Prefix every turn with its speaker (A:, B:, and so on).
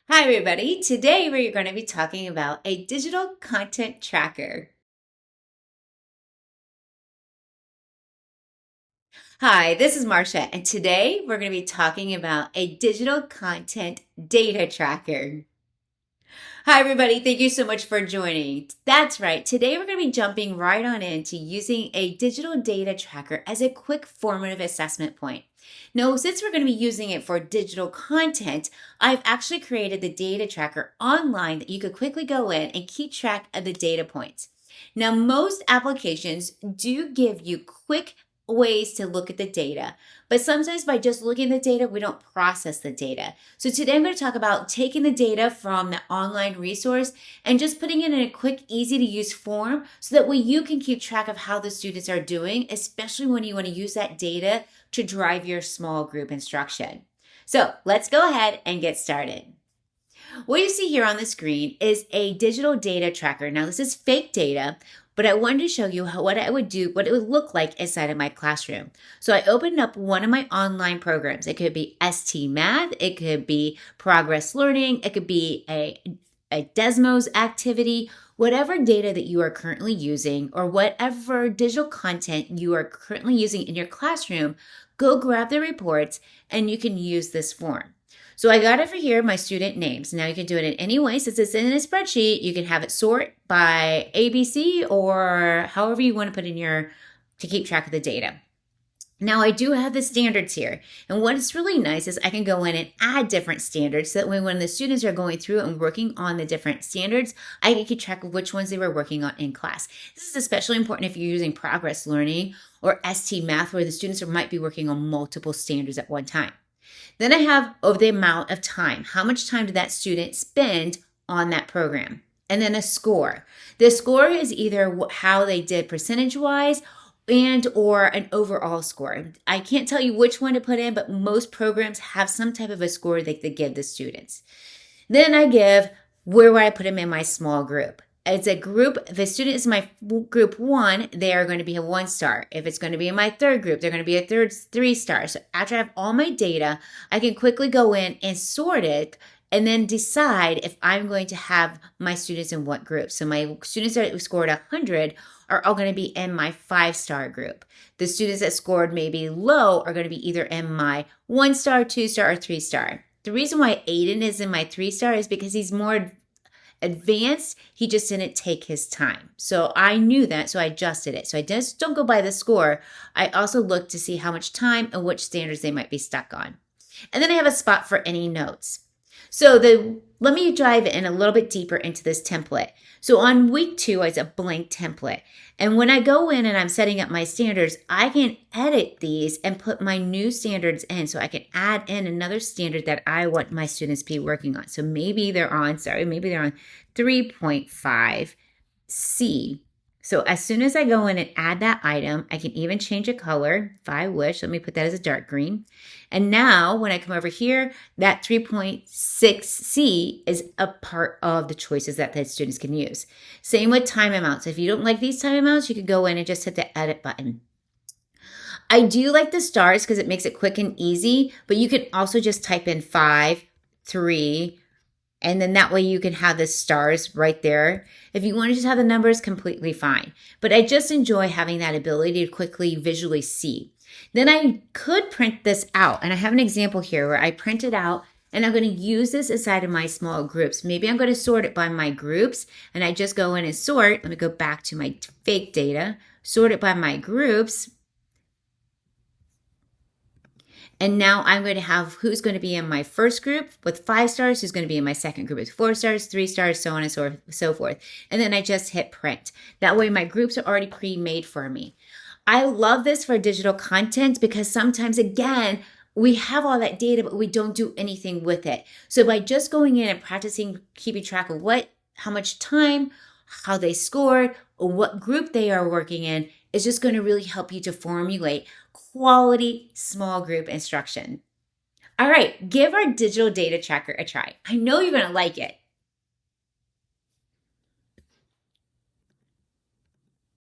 A: Hi, everybody. Today we're going to be talking about a digital content tracker. Hi, this is Marcia, and today we're going to be talking about a digital content data tracker. Hi, everybody. Thank you so much for joining. That's right. Today we're going to be jumping right on into using a digital data tracker as a quick formative assessment point. Now, since we're going to be using it for digital content, I've actually created the data tracker online that you could quickly go in and keep track of the data points. Now, most applications do give you quick ways to look at the data, but sometimes by just looking at the data, we don't process the data. So today I'm going to talk about taking the data from the online resource and just putting it in a quick, easy to use form so that way you can keep track of how the students are doing, especially when you want to use that data to drive your small group instruction. So let's go ahead and get started. What you see here on the screen is a digital data tracker. Now this is fake data, but I wanted to show you what it would look like inside of my classroom. So I opened up one of my online programs. It could be ST Math, it could be Progress Learning, it could be a Desmos activity, whatever data that you are currently using or whatever digital content you are currently using in your classroom, go grab the reports and you can use this form. So I got it for here, my student names. Now you can do it in any way. Since it's in a spreadsheet, you can have it sort by ABC or however you want to put in to keep track of the data. Now I do have the standards here. And what's really nice is I can go in and add different standards so that when the students are going through and working on the different standards, I can keep track of which ones they were working on in class. This is especially important if you're using Progress Learning or ST Math where the students might be working on multiple standards at one time. Then I have over the amount of time. How much time did that student spend on that program? And then a score. The score is either how they did percentage-wise and or an overall score. I can't tell you which one to put in, but most programs have some type of a score that they give the students. Then I give where would I put them in my small group. It's a group, if a student is my group 1, they are going to be a 1-star. If it's going to be in my third group, they're going to be a 3-star. So after I have all my data, I can quickly go in and sort it and then decide if I'm going to have my students in what group. So my students that scored 100 are all going to be in my 5-star group. The students that scored maybe low are going to be either in my 1-star, 2-star, or 3-star. The reason why Aiden is in my 3-star is because he's more advanced, he just didn't take his time. So I knew that, so I adjusted it. So I just don't go by the score. I also look to see how much time and which standards they might be stuck on. And then I have a spot for any notes. So let me dive in a little bit deeper into this template. So on week 2, it's a blank template. And when I go in and I'm setting up my standards, I can edit these and put my new standards in. So I can add in another standard that I want my students to be working on. So maybe they're on 3.5 C. So as soon as I go in and add that item, I can even change a color if I wish. Let me put that as a dark green. And now when I come over here, that 3.6C is a part of the choices that the students can use. Same with time amounts. If you don't like these time amounts, you can go in and just hit the edit button. I do like the stars because it makes it quick and easy, but you can also just type in 5, 3, and then that way you can have the stars right there. If you want to just have the numbers, completely fine. But I just enjoy having that ability to quickly visually see. Then I could print this out. And I have an example here where I print it out and I'm going to use this inside of my small groups. Maybe I'm going to sort it by my groups and I just go in and sort. Let me go back to my fake data, sort it by my groups. And now I'm going to have who's going to be in my first group with 5 stars, who's going to be in my second group with 4 stars, 3 stars, so on and so forth. And then I just hit print. That way my groups are already pre-made for me. I love this for digital content because sometimes, again, we have all that data, but we don't do anything with it. So by just going in and practicing, keeping track of how much time, how they scored, or what group they are working in, is just going to really help you to formulate quality small group instruction. All right, give our digital data tracker a try. I know you're going to like it.